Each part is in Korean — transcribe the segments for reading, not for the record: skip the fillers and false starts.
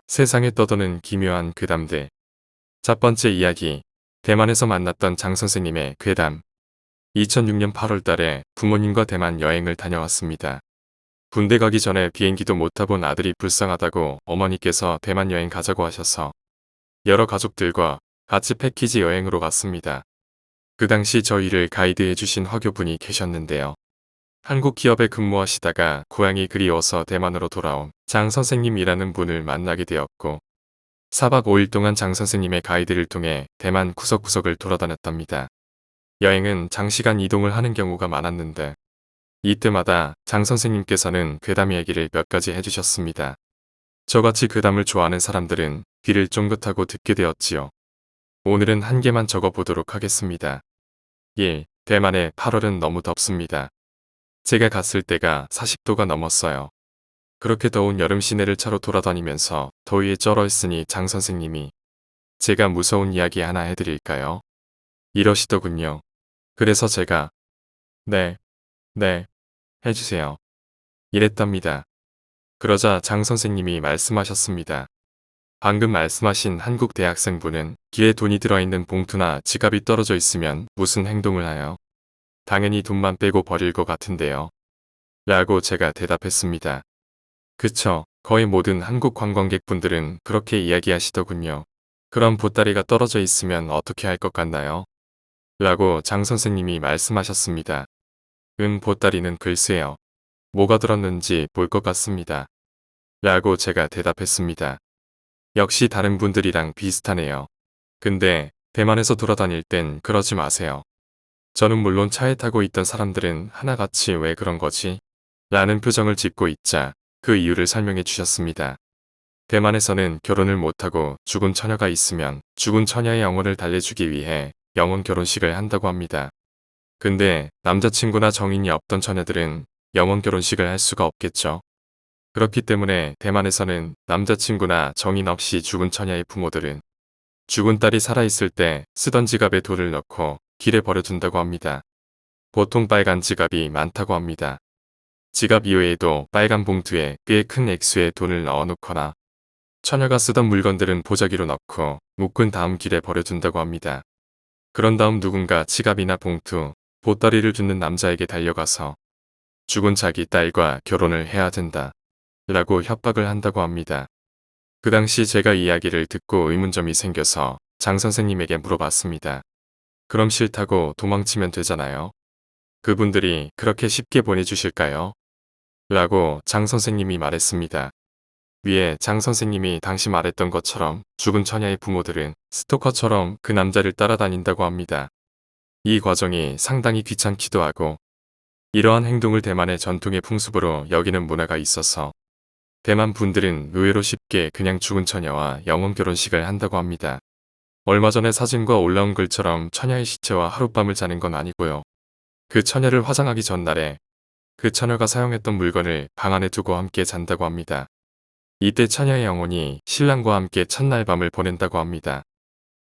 세상에 떠도는 기묘한 괴담들. 첫 번째 이야기. 대만에서 만났던 장 선생님의 괴담. 2006년 8월 달에 부모님과 대만 여행을 다녀왔습니다. 군대 가기 전에 비행기도 못 타본 아들이 불쌍하다고 어머니께서 대만 여행 가자고 하셔서 여러 가족들과 같이 패키지 여행으로 갔습니다. 그 당시 저희를 가이드해 주신 화교분이 계셨는데요. 한국 기업에 근무하시다가 고향이 그리워서 대만으로 돌아온 장 선생님이라는 분을 만나게 되었고 4박 5일 동안 장 선생님의 가이드를 통해 대만 구석구석을 돌아다녔답니다. 여행은 장시간 이동을 하는 경우가 많았는데 이때마다 장 선생님께서는 괴담 이야기를 몇 가지 해주셨습니다. 저같이 괴담을 좋아하는 사람들은 귀를 쫑긋하고 듣게 되었지요. 오늘은 한 개만 적어보도록 하겠습니다. 1. 대만의 8월은 너무 덥습니다. 제가 갔을 때가 40도가 넘었어요. 그렇게 더운 여름 시내를 차로 돌아다니면서 더위에 쩔어있으니 장 선생님이 제가 무서운 이야기 하나 해드릴까요? 이러시더군요. 그래서 제가 네, 해주세요. 이랬답니다. 그러자 장 선생님이 말씀하셨습니다. 방금 말씀하신 한국 대학생분은 길에 돈이 들어있는 봉투나 지갑이 떨어져 있으면 무슨 행동을 하요? 당연히 돈만 빼고 버릴 것 같은데요. 라고 제가 대답했습니다. 그쵸. 거의 모든 한국 관광객분들은 그렇게 이야기하시더군요. 그럼 보따리가 떨어져 있으면 어떻게 할 것 같나요? 라고 장 선생님이 말씀하셨습니다. 보따리는 글쎄요. 뭐가 들었는지 볼 것 같습니다. 라고 제가 대답했습니다. 역시 다른 분들이랑 비슷하네요. 근데 대만에서 돌아다닐 땐 그러지 마세요. 저는 물론 차에 타고 있던 사람들은 하나같이 왜 그런 거지? 라는 표정을 짓고 있자 그 이유를 설명해 주셨습니다. 대만에서는 결혼을 못하고 죽은 처녀가 있으면 죽은 처녀의 영혼을 달래주기 위해 영혼 결혼식을 한다고 합니다. 근데 남자친구나 정인이 없던 처녀들은 영혼 결혼식을 할 수가 없겠죠. 그렇기 때문에 대만에서는 남자친구나 정인 없이 죽은 처녀의 부모들은 죽은 딸이 살아있을 때 쓰던 지갑에 돈을 넣고 길에 버려둔다고 합니다. 보통 빨간 지갑이 많다고 합니다. 지갑 이외에도 빨간 봉투에 꽤 큰 액수의 돈을 넣어놓거나 처녀가 쓰던 물건들은 보자기로 넣고 묶은 다음 길에 버려둔다고 합니다. 그런 다음 누군가 지갑이나 봉투, 보따리를 줍는 남자에게 달려가서 죽은 자기 딸과 결혼을 해야 된다. 라고 협박을 한다고 합니다. 그 당시 제가 이야기를 듣고 의문점이 생겨서 장 선생님에게 물어봤습니다. 그럼 싫다고 도망치면 되잖아요. 그분들이 그렇게 쉽게 보내주실까요? 라고 장 선생님이 말했습니다. 위에 장 선생님이 당시 말했던 것처럼 죽은 처녀의 부모들은 스토커처럼 그 남자를 따라다닌다고 합니다. 이 과정이 상당히 귀찮기도 하고 이러한 행동을 대만의 전통의 풍습으로 여기는 문화가 있어서 대만 분들은 의외로 쉽게 그냥 죽은 처녀와 영혼 결혼식을 한다고 합니다. 얼마 전에 사진과 올라온 글처럼 처녀의 시체와 하룻밤을 자는 건 아니고요. 그 처녀를 화장하기 전날에 그 처녀가 사용했던 물건을 방 안에 두고 함께 잔다고 합니다. 이때 처녀의 영혼이 신랑과 함께 첫날 밤을 보낸다고 합니다.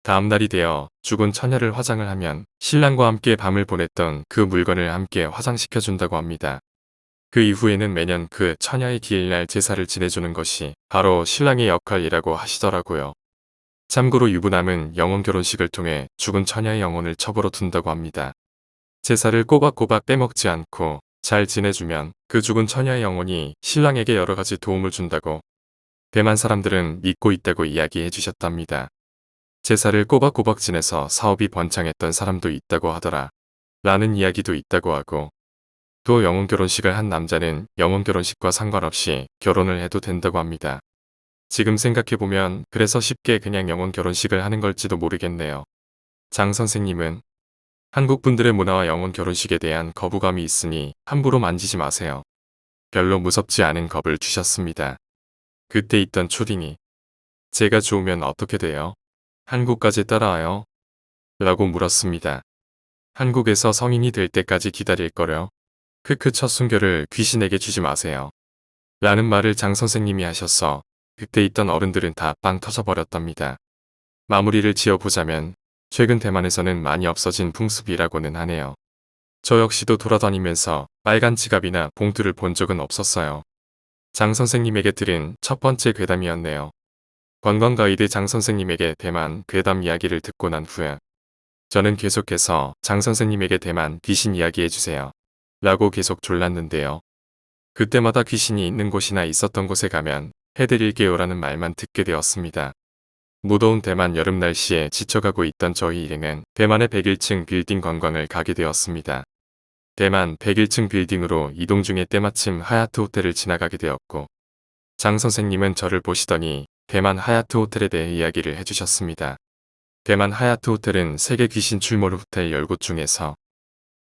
다음 날이 되어 죽은 처녀를 화장을 하면 신랑과 함께 밤을 보냈던 그 물건을 함께 화장시켜준다고 합니다. 그 이후에는 매년 그 처녀의 기일날 제사를 지내주는 것이 바로 신랑의 역할이라고 하시더라고요. 참고로 유부남은 영혼 결혼식을 통해 죽은 처녀의 영혼을 첩으로 둔다고 합니다. 제사를 꼬박꼬박 빼먹지 않고 잘 지내주면 그 죽은 처녀의 영혼이 신랑에게 여러 가지 도움을 준다고 대만 사람들은 믿고 있다고 이야기해 주셨답니다. 제사를 꼬박꼬박 지내서 사업이 번창했던 사람도 있다고 하더라. 라는 이야기도 있다고 하고 또 영혼 결혼식을 한 남자는 영혼 결혼식과 상관없이 결혼을 해도 된다고 합니다. 지금 생각해보면 그래서 쉽게 그냥 영혼 결혼식을 하는 걸지도 모르겠네요. 장 선생님은 한국 분들의 문화와 영혼 결혼식에 대한 거부감이 있으니 함부로 만지지 마세요. 별로 무섭지 않은 겁을 주셨습니다. 그때 있던 초딩이 제가 좋으면 어떻게 돼요? 한국까지 따라와요? 라고 물었습니다. 한국에서 성인이 될 때까지 기다릴 거려? 크크 첫 순결을 귀신에게 주지 마세요. 라는 말을 장 선생님이 하셔서 그때 있던 어른들은 다 빵 터져버렸답니다. 마무리를 지어보자면 최근 대만에서는 많이 없어진 풍습이라고는 하네요. 저 역시도 돌아다니면서 빨간 지갑이나 봉투를 본 적은 없었어요. 장 선생님에게 들은 첫 번째 괴담이었네요. 관광 가이드 장 선생님에게 대만 괴담 이야기를 듣고 난 후에 저는 계속해서 장 선생님에게 대만 귀신 이야기해주세요. 라고 계속 졸랐는데요. 그때마다 귀신이 있는 곳이나 있었던 곳에 가면 해드릴게요라는 말만 듣게 되었습니다. 무더운 대만 여름 날씨에 지쳐가고 있던 저희 일행은 대만의 101층 빌딩 관광을 가게 되었습니다. 대만 101층 빌딩으로 이동 중에 때마침 하얏트 호텔을 지나가게 되었고 장 선생님은 저를 보시더니 대만 하얏트 호텔에 대해 이야기를 해주셨습니다. 대만 하얏트 호텔은 세계 귀신 출몰 호텔 10곳 중에서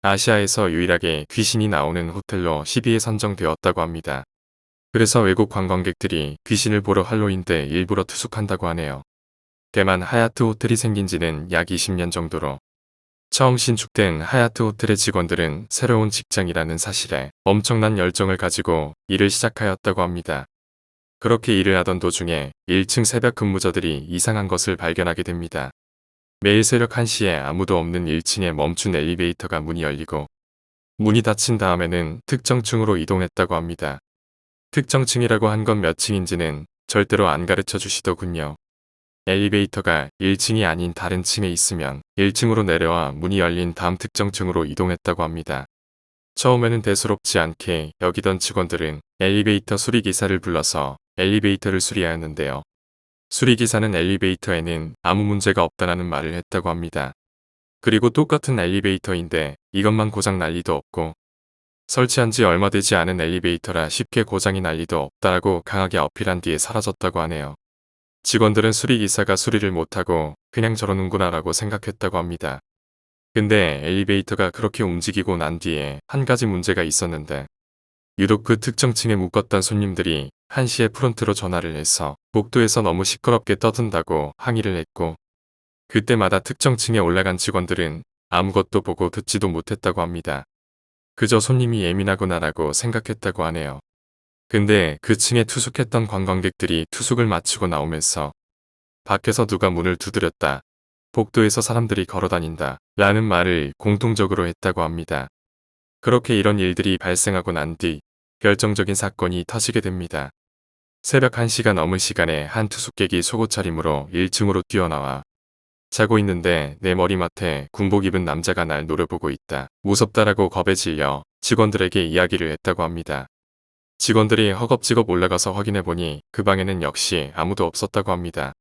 아시아에서 유일하게 귀신이 나오는 호텔로 10위에 선정되었다고 합니다. 그래서 외국 관광객들이 귀신을 보러 할로윈 때 일부러 투숙한다고 하네요. 대만 하얏트 호텔이 생긴 지는 약 20년 정도로 처음 신축된 하얏트 호텔의 직원들은 새로운 직장이라는 사실에 엄청난 열정을 가지고 일을 시작하였다고 합니다. 그렇게 일을 하던 도중에 1층 새벽 근무자들이 이상한 것을 발견하게 됩니다. 매일 새벽 1시에 아무도 없는 1층에 멈춘 엘리베이터가 문이 열리고 문이 닫힌 다음에는 특정 층으로 이동했다고 합니다. 특정 층이라고 한 건 몇 층인지는 절대로 안 가르쳐 주시더군요. 엘리베이터가 1층이 아닌 다른 층에 있으면 1층으로 내려와 문이 열린 다음 특정 층으로 이동했다고 합니다. 처음에는 대수롭지 않게 여기던 직원들은 엘리베이터 수리기사를 불러서 엘리베이터를 수리하였는데요. 수리기사는 엘리베이터에는 아무 문제가 없다라는 말을 했다고 합니다. 그리고 똑같은 엘리베이터인데 이것만 고장 날 리도 없고 설치한 지 얼마 되지 않은 엘리베이터라 쉽게 고장이 날 리도 없다라고 강하게 어필한 뒤에 사라졌다고 하네요. 직원들은 수리기사가 수리를 못하고 그냥 저러는구나 라고 생각했다고 합니다. 근데 엘리베이터가 그렇게 움직이고 난 뒤에 한 가지 문제가 있었는데 유독 그 특정 층에 묶었던 손님들이 1시에 프론트로 전화를 해서 복도에서 너무 시끄럽게 떠든다고 항의를 했고 그때마다 특정 층에 올라간 직원들은 아무것도 보고 듣지도 못했다고 합니다. 그저 손님이 예민하구나라고 생각했다고 하네요. 근데 그 층에 투숙했던 관광객들이 투숙을 마치고 나오면서 밖에서 누가 문을 두드렸다. 복도에서 사람들이 걸어다닌다. 라는 말을 공통적으로 했다고 합니다. 그렇게 이런 일들이 발생하고 난 뒤 결정적인 사건이 터지게 됩니다. 새벽 1시가 넘은 시간에 한 투숙객이 속옷 차림으로 1층으로 뛰어나와 자고 있는데 내 머리맡에 군복 입은 남자가 날 노려보고 있다. 무섭다라고 겁에 질려 직원들에게 이야기를 했다고 합니다. 직원들이 허겁지겁 올라가서 확인해보니 그 방에는 역시 아무도 없었다고 합니다.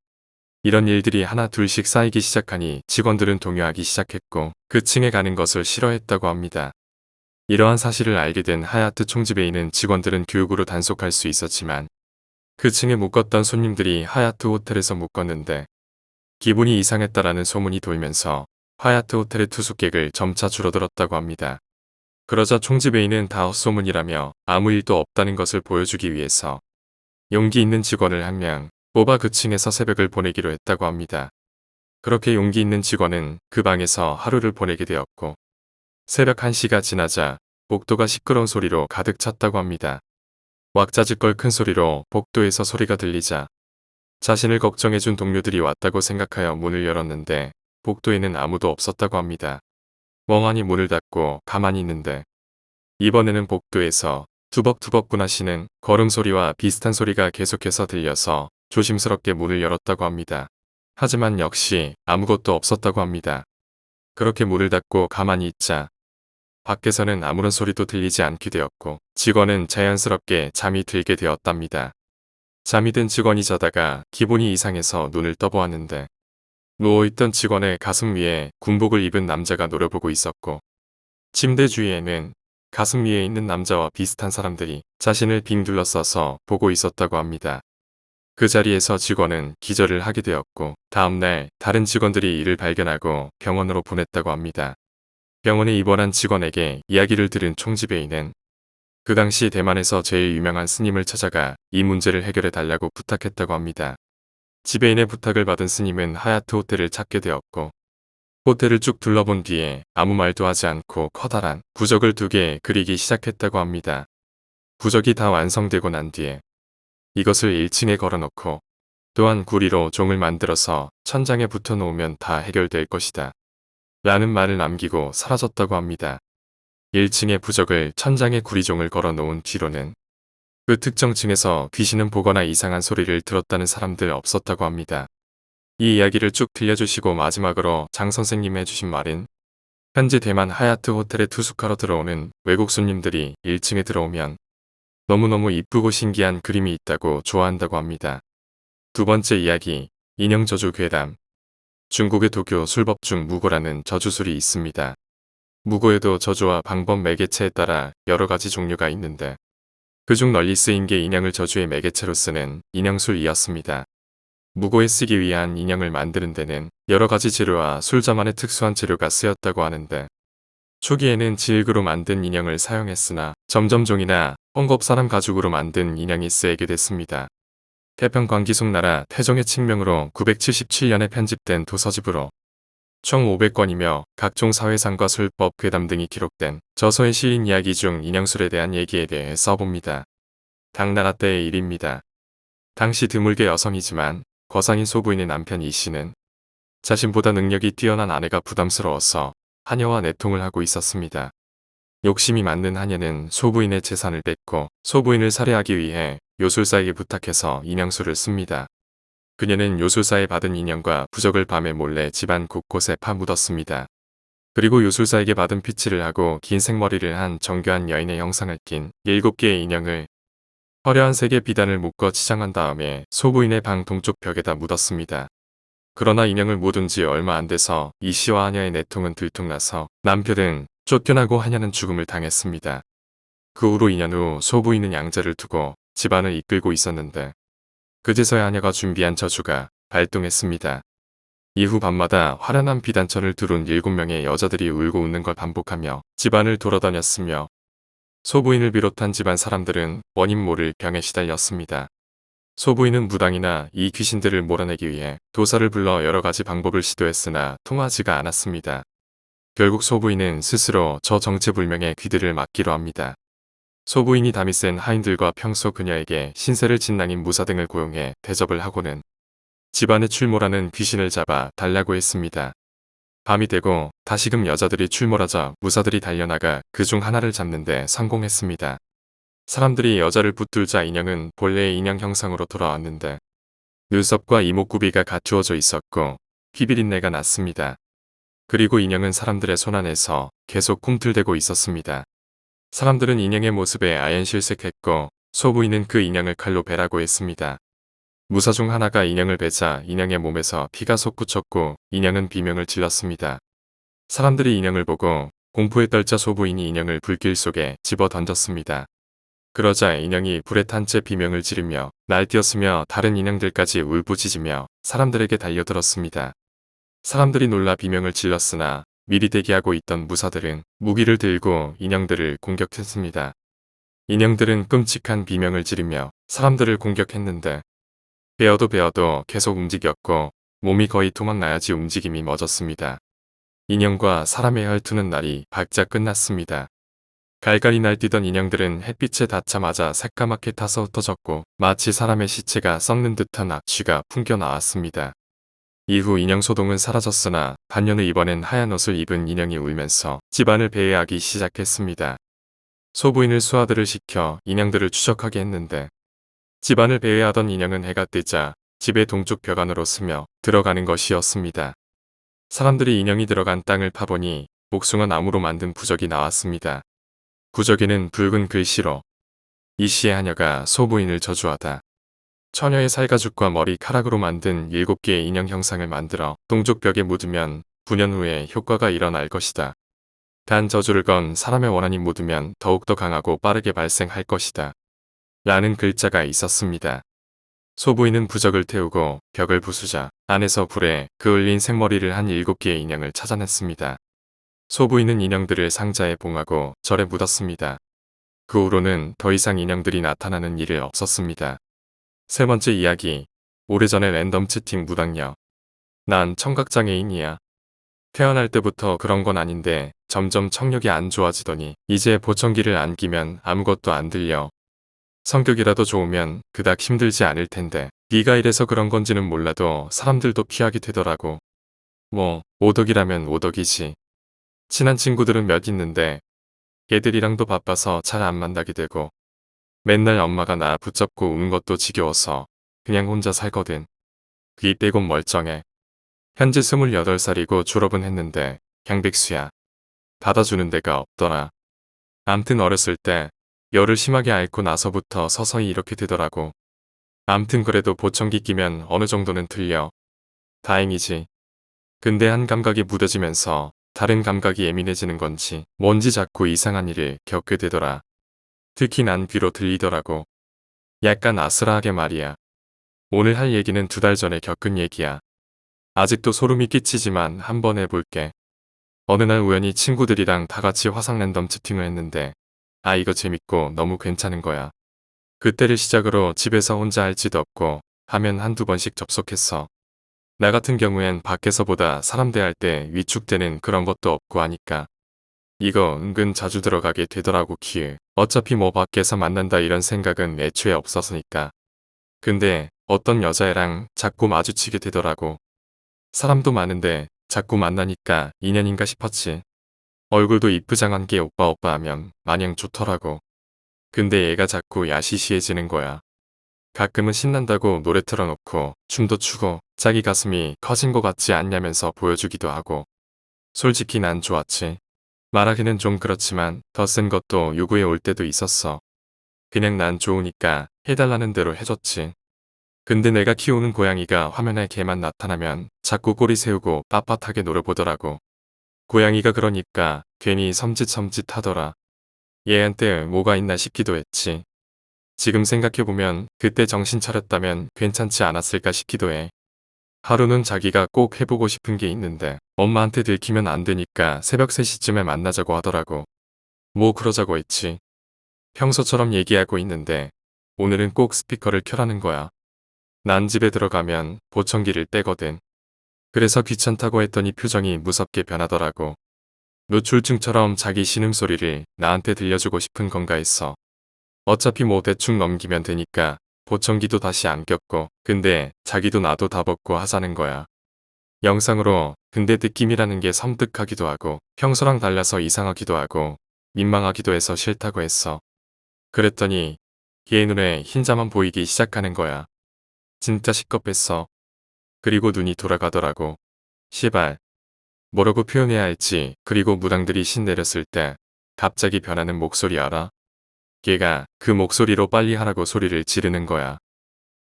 이런 일들이 하나 둘씩 쌓이기 시작하니 직원들은 동요하기 시작했고 그 층에 가는 것을 싫어했다고 합니다. 이러한 사실을 알게 된 하얏트 총지배인은 직원들은 교육으로 단속할 수 있었지만 그 층에 묵었던 손님들이 하얏트 호텔에서 묵었는데 기분이 이상했다라는 소문이 돌면서 하얏트 호텔의 투숙객을 점차 줄어들었다고 합니다. 그러자 총지배인은 다 헛소문이라며 아무 일도 없다는 것을 보여주기 위해서 용기 있는 직원을 한 명 뽑아 그 층에서 새벽을 보내기로 했다고 합니다. 그렇게 용기 있는 직원은 그 방에서 하루를 보내게 되었고 새벽 1시가 지나자 복도가 시끄러운 소리로 가득 찼다고 합니다. 왁자지껄 큰 소리로 복도에서 소리가 들리자 자신을 걱정해준 동료들이 왔다고 생각하여 문을 열었는데 복도에는 아무도 없었다고 합니다. 멍하니 문을 닫고 가만히 있는데 이번에는 복도에서 투벅투벅 하시는 걸음소리와 비슷한 소리가 계속해서 들려서 조심스럽게 문을 열었다고 합니다. 하지만 역시 아무것도 없었다고 합니다. 그렇게 문을 닫고 가만히 있자 밖에서는 아무런 소리도 들리지 않게 되었고 직원은 자연스럽게 잠이 들게 되었답니다. 잠이 든 직원이 자다가 기분이 이상해서 눈을 떠보았는데 누워있던 직원의 가슴 위에 군복을 입은 남자가 노려보고 있었고 침대 주위에는 가슴 위에 있는 남자와 비슷한 사람들이 자신을 빙 둘러싸서 보고 있었다고 합니다. 그 자리에서 직원은 기절을 하게 되었고 다음날 다른 직원들이 이를 발견하고 병원으로 보냈다고 합니다. 병원에 입원한 직원에게 이야기를 들은 총지배인은 그 당시 대만에서 제일 유명한 스님을 찾아가 이 문제를 해결해 달라고 부탁했다고 합니다. 지배인의 부탁을 받은 스님은 하얏트 호텔을 찾게 되었고 호텔을 쭉 둘러본 뒤에 아무 말도 하지 않고 커다란 부적을 2개 그리기 시작했다고 합니다. 부적이 다 완성되고 난 뒤에 이것을 1층에 걸어놓고 또한 구리로 종을 만들어서 천장에 붙여 놓으면 다 해결될 것이다. 라는 말을 남기고 사라졌다고 합니다. 1층에 부적을 천장에 구리종을 걸어 놓은 뒤로는 그 특정 층에서 귀신은 보거나 이상한 소리를 들었다는 사람들 없었다고 합니다. 이 이야기를 쭉 들려주시고 마지막으로 장 선생님이 해주신 말은 현재 대만 하얏트 호텔에 투숙하러 들어오는 외국 손님들이 1층에 들어오면 너무너무 이쁘고 신기한 그림이 있다고 좋아한다고 합니다. 두 번째 이야기, 인형저주 괴담. 중국의 도교 술법 중 무고라는 저주술이 있습니다. 무고에도 저주와 방법 매개체에 따라 여러 가지 종류가 있는데 그중 널리 쓰인 게 인형을 저주의 매개체로 쓰는 인형술이었습니다. 무고에 쓰기 위한 인형을 만드는 데는 여러 가지 재료와 술자만의 특수한 재료가 쓰였다고 하는데 초기에는 질그로 만든 인형을 사용했으나 점점 종이나 헝겊 사람 가죽으로 만든 인형이 쓰이게 됐습니다. 태평 광기속 나라 태종의 칙명으로 977년에 편집된 도서집으로 총 500권이며 각종 사회상과 술법, 괴담 등이 기록된 저서의 시인 이야기 중 인형술에 대한 얘기에 대해 써봅니다. 당나라 때의 일입니다. 당시 드물게 여성이지만 거상인 소부인의 남편 이 씨는 자신보다 능력이 뛰어난 아내가 부담스러워서 하녀와 내통을 하고 있었습니다. 욕심이 많는 하녀는 소부인의 재산을 뺏고 소부인을 살해하기 위해 요술사에게 부탁해서 인형술을 씁니다. 그녀는 요술사에 받은 인형과 부적을 밤에 몰래 집안 곳곳에 파묻었습니다. 그리고 요술사에게 받은 피치를 하고 긴 생머리를 한 정교한 여인의 형상을 낀 7개의 인형을 화려한 색의 비단을 묶어 치장한 다음에 소부인의 방 동쪽 벽에다 묻었습니다. 그러나 인형을 묻은 지 얼마 안 돼서 이 씨와 하녀의 내통은 들통나서 남편은 쫓겨나고 하녀는 죽음을 당했습니다. 그 후로 2년 후 소부인은 양자를 두고 집안을 이끌고 있었는데 그제서야 하녀가 준비한 저주가 발동했습니다. 이후 밤마다 화려한 비단천을 두른 7명의 여자들이 울고 웃는 걸 반복하며 집안을 돌아다녔으며 소부인을 비롯한 집안 사람들은 원인 모를 병에 시달렸습니다. 소부인은 무당이나 이 귀신들을 몰아내기 위해 도사를 불러 여러 가지 방법을 시도했으나 통하지가 않았습니다. 결국 소부인은 스스로 저 정체불명의 귀들을 막기로 합니다. 소부인이 담이 센 하인들과 평소 그녀에게 신세를 진낭인 무사 등을 고용해 대접을 하고는 집안에 출몰하는 귀신을 잡아 달라고 했습니다. 밤이 되고 다시금 여자들이 출몰하자 무사들이 달려나가 그중 하나를 잡는데 성공했습니다. 사람들이 여자를 붙들자 인형은 본래의 인형 형상으로 돌아왔는데 눈썹과 이목구비가 갖추어져 있었고 피비린내가 났습니다. 그리고 인형은 사람들의 손안에서 계속 꿈틀대고 있었습니다. 사람들은 인형의 모습에 아연실색했고 소부인은 그 인형을 칼로 베라고 했습니다. 무사 중 하나가 인형을 베자 인형의 몸에서 피가 솟구쳤고 인형은 비명을 질렀습니다. 사람들이 인형을 보고 공포에 떨자 소부인이 인형을 불길 속에 집어 던졌습니다. 그러자 인형이 불에 탄 채 비명을 지르며 날뛰었으며 다른 인형들까지 울부짖으며 사람들에게 달려들었습니다. 사람들이 놀라 비명을 질렀으나 미리 대기하고 있던 무사들은 무기를 들고 인형들을 공격했습니다. 인형들은 끔찍한 비명을 지르며 사람들을 공격했는데 베어도 계속 움직였고 몸이 거의 도망나야지 움직임이 멎었습니다. 인형과 사람의 혈투는 날이 박자 끝났습니다. 갈갈이 날뛰던 인형들은 햇빛에 닿자마자 새까맣게 타서 흩어졌고 마치 사람의 시체가 썩는 듯한 악취가 풍겨 나왔습니다. 이후 인형 소동은 사라졌으나 반년 후 이번엔 하얀 옷을 입은 인형이 울면서 집안을 배회하기 시작했습니다. 소부인을 수하들을 시켜 인형들을 추적하게 했는데 집안을 배회하던 인형은 해가 뜨자 집의 동쪽 벽 안으로 스며 들어가는 것이었습니다. 사람들이 인형이 들어간 땅을 파보니 복숭아 나무로 만든 부적이 나왔습니다. 부적에는 붉은 글씨로 이 씨의 하녀가 소부인을 저주하다. 처녀의 살가죽과 머리카락으로 만든 7개의 인형 형상을 만들어 동쪽 벽에 묻으면 9년 후에 효과가 일어날 것이다. 단 저주를 건 사람의 원한이 묻으면 더욱더 강하고 빠르게 발생할 것이다. 라는 글자가 있었습니다. 소부인은 부적을 태우고 벽을 부수자 안에서 불에 그을린 생머리를 한 7개의 인형을 찾아냈습니다. 소부인은 인형들을 상자에 봉하고 절에 묻었습니다. 그 후로는 더 이상 인형들이 나타나는 일이 없었습니다. 세 번째 이야기, 오래전에 랜덤 채팅 무당녀. 난 청각장애인이야. 태어날 때부터 그런 건 아닌데 점점 청력이 안 좋아지더니 이제 보청기를 안 끼면 아무것도 안 들려. 성격이라도 좋으면 그닥 힘들지 않을 텐데 네가 이래서 그런 건지는 몰라도 사람들도 피하게 되더라고. 뭐 오덕이라면 오덕이지. 친한 친구들은 몇 있는데 걔들이랑도 바빠서 잘 안 만나게 되고 맨날 엄마가 나 붙잡고 우는 것도 지겨워서 그냥 혼자 살거든. 귀 빼곤 멀쩡해. 현재 28살이고 졸업은 했는데 양백수야. 받아주는 데가 없더라. 암튼 어렸을 때 열을 심하게 앓고 나서부터 서서히 이렇게 되더라고. 암튼 그래도 보청기 끼면 어느 정도는 틀려. 다행이지. 근데 한 감각이 무뎌지면서 다른 감각이 예민해지는 건지 뭔지 자꾸 이상한 일을 겪게 되더라. 특히 난 귀로 들리더라고. 약간 아슬하게 말이야. 오늘 할 얘기는 2달 전에 겪은 얘기야. 아직도 소름이 끼치지만 한번 해볼게. 어느 날 우연히 친구들이랑 다 같이 화상 랜덤 채팅을 했는데 이거 재밌고 너무 괜찮은 거야. 그때를 시작으로 집에서 혼자 할 짓 없고 하면 한두 번씩 접속했어. 나 같은 경우엔 밖에서보다 사람 대할 때 위축되는 그런 것도 없고 하니까 이거 은근 자주 들어가게 되더라고. 키읔. 어차피 뭐 밖에서 만난다 이런 생각은 애초에 없었으니까. 근데 어떤 여자애랑 자꾸 마주치게 되더라고. 사람도 많은데 자꾸 만나니까 인연인가 싶었지. 얼굴도 이쁘장한 게 오빠 오빠 하면 마냥 좋더라고. 근데 얘가 자꾸 야시시해지는 거야. 가끔은 신난다고 노래 틀어놓고 춤도 추고 자기 가슴이 커진 것 같지 않냐면서 보여주기도 하고. 솔직히 난 좋았지. 말하기는 좀 그렇지만 더 센 것도 요구해 올 때도 있었어. 그냥 난 좋으니까 해달라는 대로 해줬지. 근데 내가 키우는 고양이가 화면에 걔만 나타나면 자꾸 꼬리 세우고 빳빳하게 노려보더라고. 고양이가 그러니까 괜히 섬찟섬찟 하더라. 얘한테 뭐가 있나 싶기도 했지. 지금 생각해보면 그때 정신 차렸다면 괜찮지 않았을까 싶기도 해. 하루는 자기가 꼭 해보고 싶은 게 있는데 엄마한테 들키면 안 되니까 새벽 3시쯤에 만나자고 하더라고. 뭐 그러자고 했지. 평소처럼 얘기하고 있는데 오늘은 꼭 스피커를 켜라는 거야. 난 집에 들어가면 보청기를 떼거든. 그래서 귀찮다고 했더니 표정이 무섭게 변하더라고. 노출증처럼 자기 신음소리를 나한테 들려주고 싶은 건가 했어. 어차피 뭐 대충 넘기면 되니까 보청기도 다시 안 꼈고 근데 자기도 나도 다 벗고 하자는 거야. 영상으로 근데 느낌이라는 게 섬뜩하기도 하고 평소랑 달라서 이상하기도 하고 민망하기도 해서 싫다고 했어. 그랬더니 걔 눈에 흰자만 보이기 시작하는 거야. 진짜 시겁했어. 그리고 눈이 돌아가더라고. 시발. 뭐라고 표현해야 할지. 그리고 무당들이 신 내렸을 때 갑자기 변하는 목소리 알아? 걔가 그 목소리로 빨리 하라고 소리를 지르는 거야.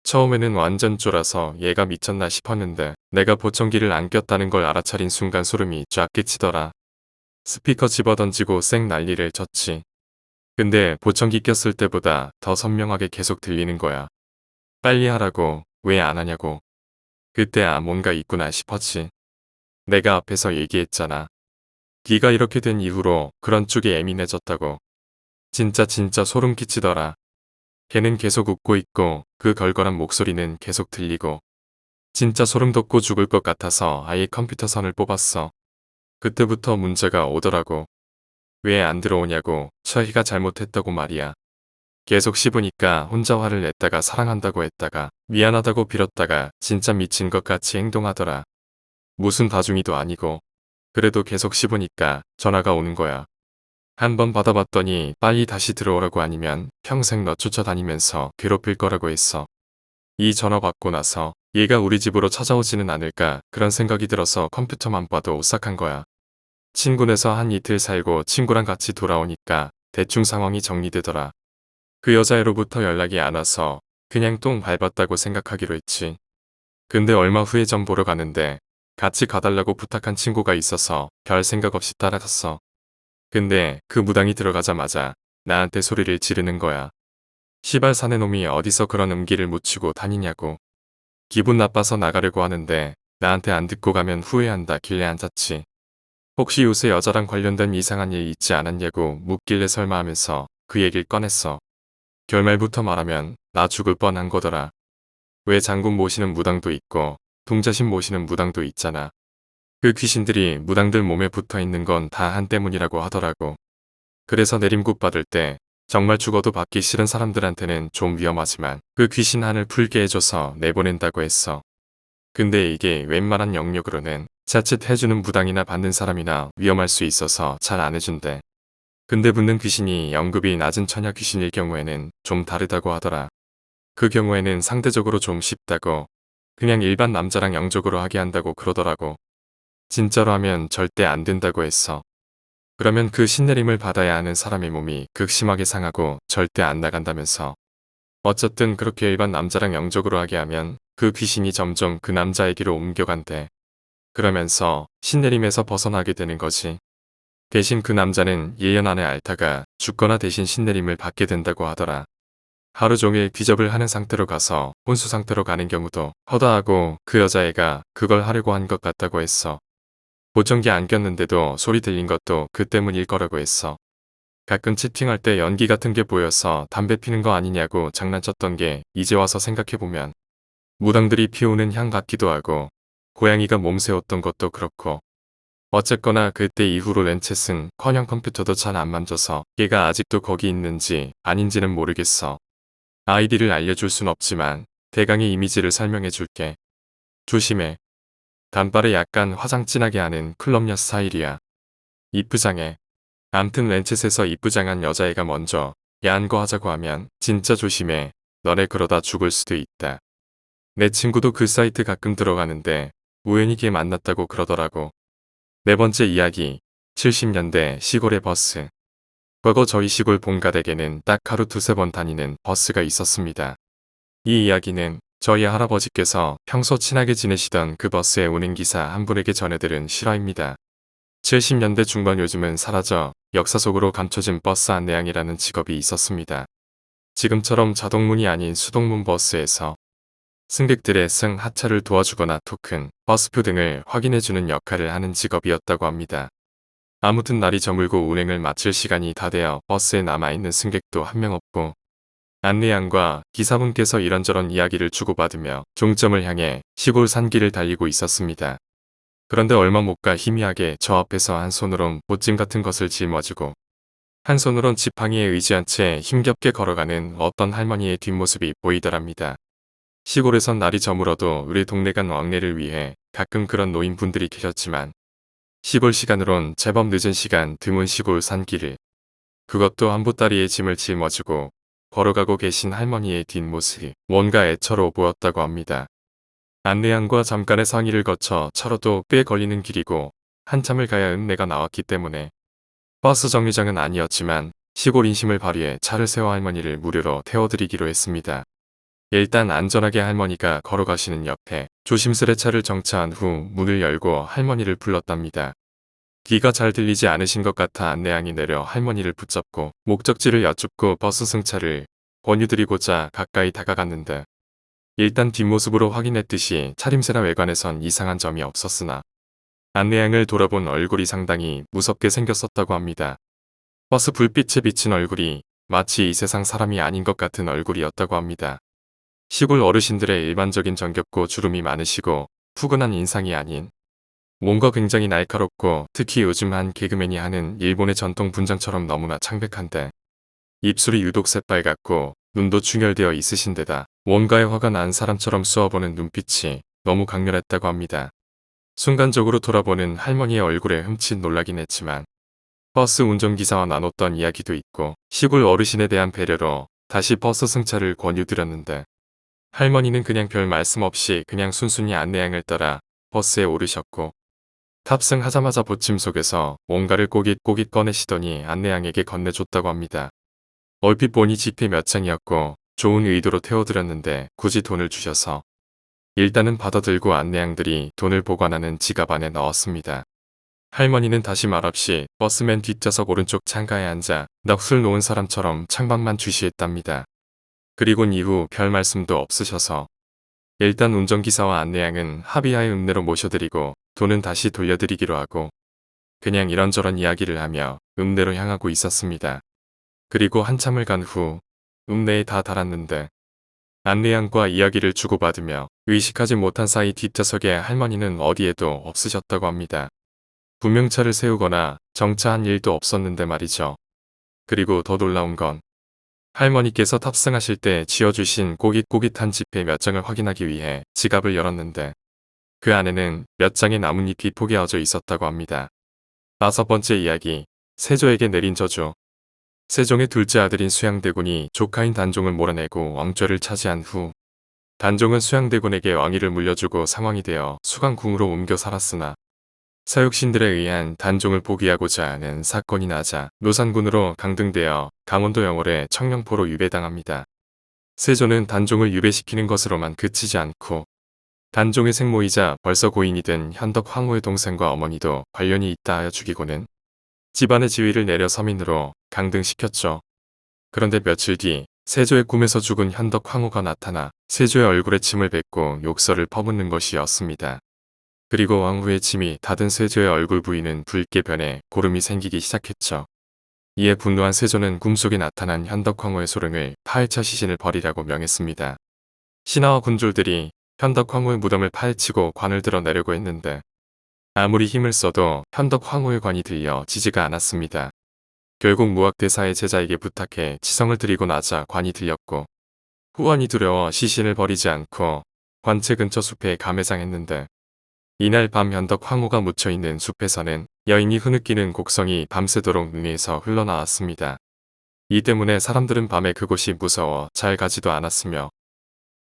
처음에는 완전 쫄아서 얘가 미쳤나 싶었는데 내가 보청기를 안 꼈다는 걸 알아차린 순간 소름이 쫙 끼치더라. 스피커 집어던지고 쌩 난리를 쳤지. 근데 보청기 꼈을 때보다 더 선명하게 계속 들리는 거야. 빨리 하라고 왜 안 하냐고. 그때 뭔가 있구나 싶었지. 내가 앞에서 얘기했잖아. 네가 이렇게 된 이후로 그런 쪽에 예민해졌다고. 진짜 소름 끼치더라. 걔는 계속 웃고 있고 그 걸걸한 목소리는 계속 들리고 진짜 소름 돋고 죽을 것 같아서 아예 컴퓨터 선을 뽑았어. 그때부터 문제가 오더라고. 왜 안 들어오냐고 처희가 잘못했다고 말이야. 계속 씹으니까 혼자 화를 냈다가 사랑한다고 했다가 미안하다고 빌었다가 진짜 미친 것 같이 행동하더라. 무슨 다중이도 아니고 그래도 계속 씹으니까 전화가 오는 거야. 한 번 받아봤더니 빨리 다시 들어오라고 아니면 평생 너 쫓아다니면서 괴롭힐 거라고 했어. 이 전화 받고 나서 얘가 우리 집으로 찾아오지는 않을까 그런 생각이 들어서 컴퓨터만 봐도 오싹한 거야. 친구네서 한 이틀 살고 친구랑 같이 돌아오니까 대충 상황이 정리되더라. 그 여자애로부터 연락이 안 와서 그냥 똥 밟았다고 생각하기로 했지. 근데 얼마 후에 점 보러 가는데 같이 가달라고 부탁한 친구가 있어서 별 생각 없이 따라갔어. 근데 그 무당이 들어가자마자 나한테 소리를 지르는 거야. 시발 사내 놈이 어디서 그런 음기를 묻히고 다니냐고. 기분 나빠서 나가려고 하는데 나한테 안 듣고 가면 후회한다 길래 앉았지. 혹시 요새 여자랑 관련된 이상한 일 있지 않았냐고 묻길래 설마 하면서 그 얘기를 꺼냈어. 결말부터 말하면 나 죽을 뻔한 거더라. 왜 장군 모시는 무당도 있고 동자신 모시는 무당도 있잖아. 그 귀신들이 무당들 몸에 붙어 있는 건 다 한 때문이라고 하더라고. 그래서 내림국 받을 때 정말 죽어도 받기 싫은 사람들한테는 좀 위험하지만 그 귀신 한을 풀게 해줘서 내보낸다고 했어. 근데 이게 웬만한 영역으로는 자칫 해주는 무당이나 받는 사람이나 위험할 수 있어서 잘 안 해준대. 근데 붙는 귀신이 연급이 낮은 처녀 귀신일 경우에는 좀 다르다고 하더라. 그 경우에는 상대적으로 좀 쉽다고, 그냥 일반 남자랑 영적으로 하게 한다고 그러더라고. 진짜로 하면 절대 안 된다고 했어. 그러면 그 신내림을 받아야 하는 사람의 몸이 극심하게 상하고 절대 안 나간다면서. 어쨌든 그렇게 일반 남자랑 영적으로 하게 하면 그 귀신이 점점 그 남자에게로 옮겨간대. 그러면서 신내림에서 벗어나게 되는 거지. 대신 그 남자는 1년 안에 앓다가 죽거나 대신 신내림을 받게 된다고 하더라. 하루 종일 귀접을 하는 상태로 가서 혼수 상태로 가는 경우도 허다하고 그 여자애가 그걸 하려고 한 것 같다고 했어. 보청기 안 꼈는데도 소리 들린 것도 그 때문일 거라고 했어. 가끔 채팅할 때 연기 같은 게 보여서 담배 피는 거 아니냐고 장난쳤던 게 이제 와서 생각해보면 무당들이 피우는 향 같기도 하고 고양이가 몸새웠던 것도 그렇고 어쨌거나 그때 이후로 렌챗은 커녕 컴퓨터도 잘 안 만져서 얘가 아직도 거기 있는지 아닌지는 모르겠어. 아이디를 알려줄 순 없지만 대강의 이미지를 설명해 줄게. 조심해. 단발에 약간 화장 진하게 하는 클럽녀 스타일이야. 이쁘장해. 암튼 렌챗에서 이쁘장한 여자애가 먼저 야한 거 하자고 하면 진짜 조심해. 너네 그러다 죽을 수도 있다. 내 친구도 그 사이트 가끔 들어가는데 우연히 걔 만났다고 그러더라고. 네 번째 이야기. 70년대 시골의 버스. 과거 저희 시골 본가댁에는 딱 하루 두세 번 다니는 버스가 있었습니다. 이 이야기는 저희 할아버지께서 평소 친하게 지내시던 그 버스에 오는 기사 한 분에게 전해들은 실화입니다. 70년대 중반 요즘은 사라져 역사 속으로 감춰진 버스 안내양이라는 직업이 있었습니다. 지금처럼 자동문이 아닌 수동문 버스에서 승객들의 승 하차를 도와주거나 토큰, 버스표 등을 확인해주는 역할을 하는 직업이었다고 합니다. 아무튼 날이 저물고 운행을 마칠 시간이 다 되어 버스에 남아있는 승객도 한 명 없고 안내양과 기사분께서 이런저런 이야기를 주고받으며 종점을 향해 시골 산길을 달리고 있었습니다. 그런데 얼마 못 가 희미하게 저 앞에서 한 손으론 보찜 같은 것을 짊어지고 한 손으론 지팡이에 의지한 채 힘겹게 걸어가는 어떤 할머니의 뒷모습이 보이더랍니다. 시골에선 날이 저물어도 우리 동네 간 왕래를 위해 가끔 그런 노인분들이 계셨지만 시골 시간으론 제법 늦은 시간 드문 시골 산길을 그것도 한 보따리의 짐을 짊어지고 걸어가고 계신 할머니의 뒷모습이 뭔가 애처로 보였다고 합니다. 안내양과 잠깐의 상의를 거쳐 차로도 꽤 걸리는 길이고 한참을 가야 읍내가 나왔기 때문에 버스 정류장은 아니었지만 시골 인심을 발휘해 차를 세워 할머니를 무료로 태워드리기로 했습니다. 일단 안전하게 할머니가 걸어가시는 옆에 조심스레 차를 정차한 후 문을 열고 할머니를 불렀답니다. 귀가 잘 들리지 않으신 것 같아 안내양이 내려 할머니를 붙잡고 목적지를 여쭙고 버스 승차를 권유드리고자 가까이 다가갔는데 일단 뒷모습으로 확인했듯이 차림새나 외관에선 이상한 점이 없었으나 안내양을 돌아본 얼굴이 상당히 무섭게 생겼었다고 합니다. 버스 불빛에 비친 얼굴이 마치 이 세상 사람이 아닌 것 같은 얼굴이었다고 합니다. 시골 어르신들의 일반적인 정겹고 주름이 많으시고 푸근한 인상이 아닌 뭔가 굉장히 날카롭고 특히 요즘 한 개그맨이 하는 일본의 전통 분장처럼 너무나 창백한데 입술이 유독 새빨갛고 눈도 충혈되어 있으신 데다 뭔가에 화가 난 사람처럼 쏘아보는 눈빛이 너무 강렬했다고 합니다. 순간적으로 돌아보는 할머니의 얼굴에 흠칫 놀라긴 했지만 버스 운전기사와 나눴던 이야기도 있고 시골 어르신에 대한 배려로 다시 버스 승차를 권유드렸는데 할머니는 그냥 별 말씀 없이 그냥 순순히 안내양을 따라 버스에 오르셨고 탑승하자마자 보침 속에서 뭔가를 꼬깃꼬깃 꺼내시더니 안내양에게 건네줬다고 합니다. 얼핏 보니 지폐 몇 장이었고 좋은 의도로 태워드렸는데 굳이 돈을 주셔서 일단은 받아들고 안내양들이 돈을 보관하는 지갑 안에 넣었습니다. 할머니는 다시 말없이 버스맨 뒷좌석 오른쪽 창가에 앉아 넋을 놓은 사람처럼 창밖만 주시했답니다. 그리곤 이후 별 말씀도 없으셔서 일단 운전기사와 안내양은 합의하에 읍내로 모셔드리고 돈은 다시 돌려드리기로 하고 그냥 이런저런 이야기를 하며 읍내로 향하고 있었습니다. 그리고 한참을 간 후 읍내에 다 달았는데 안내양과 이야기를 주고받으며 의식하지 못한 사이 뒷좌석에 할머니는 어디에도 없으셨다고 합니다. 분명 차를 세우거나 정차한 일도 없었는데 말이죠. 그리고 더 놀라운 건 할머니께서 탑승하실 때 쥐어주신 꼬깃꼬깃한 지폐 몇 장을 확인하기 위해 지갑을 열었는데 그 안에는 몇 장의 나뭇잎이 포개어져 있었다고 합니다. 5번째 이야기. 세조에게 내린 저주. 세종의 둘째 아들인 수양대군이 조카인 단종을 몰아내고 왕좌를 차지한 후 단종은 수양대군에게 왕위를 물려주고 상왕이 되어 수강궁으로 옮겨 살았으나 사육신들에 의한 단종을 포기하고자 하는 사건이 나자 노산군으로 강등되어 강원도 영월의 청령포로 유배당합니다. 세조는 단종을 유배시키는 것으로만 그치지 않고 단종의 생모이자 벌써 고인이 된 현덕 황후의 동생과 어머니도 관련이 있다 하여 죽이고는 집안의 지위를 내려 서민으로 강등시켰죠. 그런데 며칠 뒤 세조의 꿈에서 죽은 현덕 황후가 나타나 세조의 얼굴에 침을 뱉고 욕설을 퍼붓는 것이었습니다. 그리고 왕후의 침이 닿은 세조의 얼굴 부위는 붉게 변해 고름이 생기기 시작했죠. 이에 분노한 세조는 꿈속에 나타난 현덕 황후의 소릉을 파헤쳐 시신을 버리라고 명했습니다. 신하와 군졸들이 현덕 황후의 무덤을 파헤치고 관을 드러내려고 했는데 아무리 힘을 써도 현덕 황후의 관이 들려 지지가 않았습니다. 결국 무학대사의 제자에게 부탁해 치성을 드리고 나자 관이 들렸고 후원이 두려워 시신을 버리지 않고 관체 근처 숲에 감회장했는데 이날 밤 현덕 황후가 묻혀있는 숲에서는 여인이 흐느끼는 곡성이 밤새도록 눈에서 흘러나왔습니다. 이 때문에 사람들은 밤에 그곳이 무서워 잘 가지도 않았으며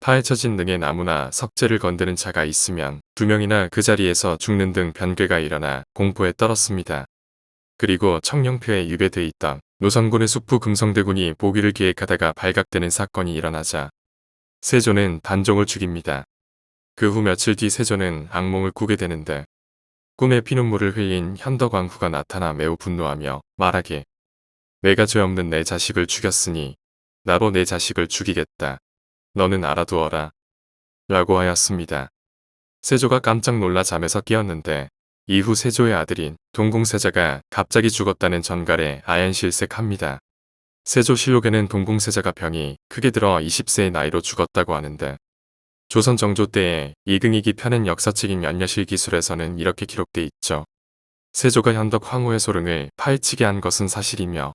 파헤쳐진 능의 나무나 석재를 건드는 자가 있으면 2명이나 그 자리에서 죽는 등 변괴가 일어나 공포에 떨었습니다. 그리고 청령표에 유배돼 있던 노선군의 숙부 금성대군이 보기를 기획하다가 발각되는 사건이 일어나자 세조는 단종을 죽입니다. 그 후 며칠 뒤 세조는 악몽을 꾸게 되는데 꿈에 피눈물을 흘린 현덕왕후가 나타나 매우 분노하며 말하길 내가 죄 없는 내 자식을 죽였으니 나로 내 자식을 죽이겠다. 너는 알아두어라. 라고 하였습니다. 세조가 깜짝 놀라 잠에서 깨었는데 이후 세조의 아들인 동궁세자가 갑자기 죽었다는 전갈에 아연실색합니다. 세조실록에는 동궁세자가 병이 크게 들어 20세의 나이로 죽었다고 하는데 조선 정조 때에 이긍이기 펴낸 역사책인 연려실기술에서는 이렇게 기록돼 있죠. 세조가 현덕 황후의 소릉을 파헤치게 한 것은 사실이며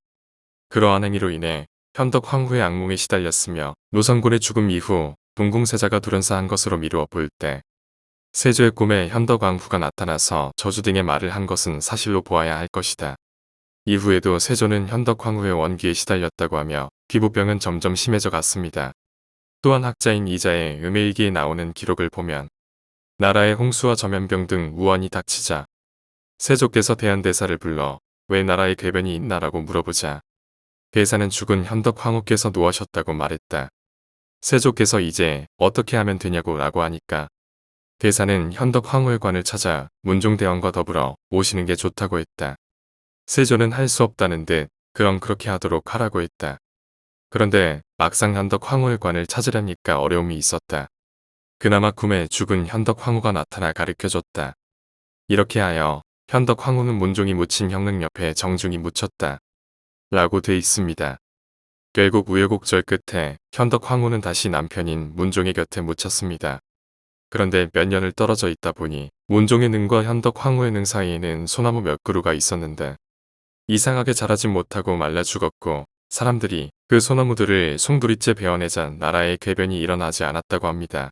그러한 행위로 인해 현덕 황후의 악몽에 시달렸으며 노선군의 죽음 이후 동궁세자가 두련사한 것으로 미루어 볼 때 세조의 꿈에 현덕 왕후가 나타나서 저주 등의 말을 한 것은 사실로 보아야 할 것이다. 이후에도 세조는 현덕 황후의 원기에 시달렸다고 하며 피부병은 점점 심해져 갔습니다. 또한 학자인 이자의 음해일기에 나오는 기록을 보면 나라의 홍수와 전염병 등 우환이 닥치자 세조께서 대한대사를 불러 왜 나라에 궤변이 있나라고 물어보자 대사는 죽은 현덕 황후께서 노하셨다고 말했다. 세조께서 이제 어떻게 하면 되냐고 라고 하니까 대사는 현덕 황후의 관을 찾아 문종대왕과 더불어 모시는 게 좋다고 했다. 세조는 할 수 없다는 듯 그럼 그렇게 하도록 하라고 했다. 그런데 막상 현덕 황후의 관을 찾으려니까 어려움이 있었다. 그나마 꿈에 죽은 현덕 황후가 나타나 가르쳐줬다. 이렇게 하여 현덕 황후는 문종이 묻힌 형릉 옆에 정중히 묻혔다. 라고 돼 있습니다. 결국 우여곡절 끝에 현덕 황후는 다시 남편인 문종의 곁에 묻혔습니다. 그런데 몇 년을 떨어져 있다 보니 문종의 능과 현덕 황후의 능 사이에는 소나무 몇 그루가 있었는데 이상하게 자라진 못하고 말라 죽었고 사람들이 그 소나무들을 송두리째 베어내자 나라에 궤변이 일어나지 않았다고 합니다.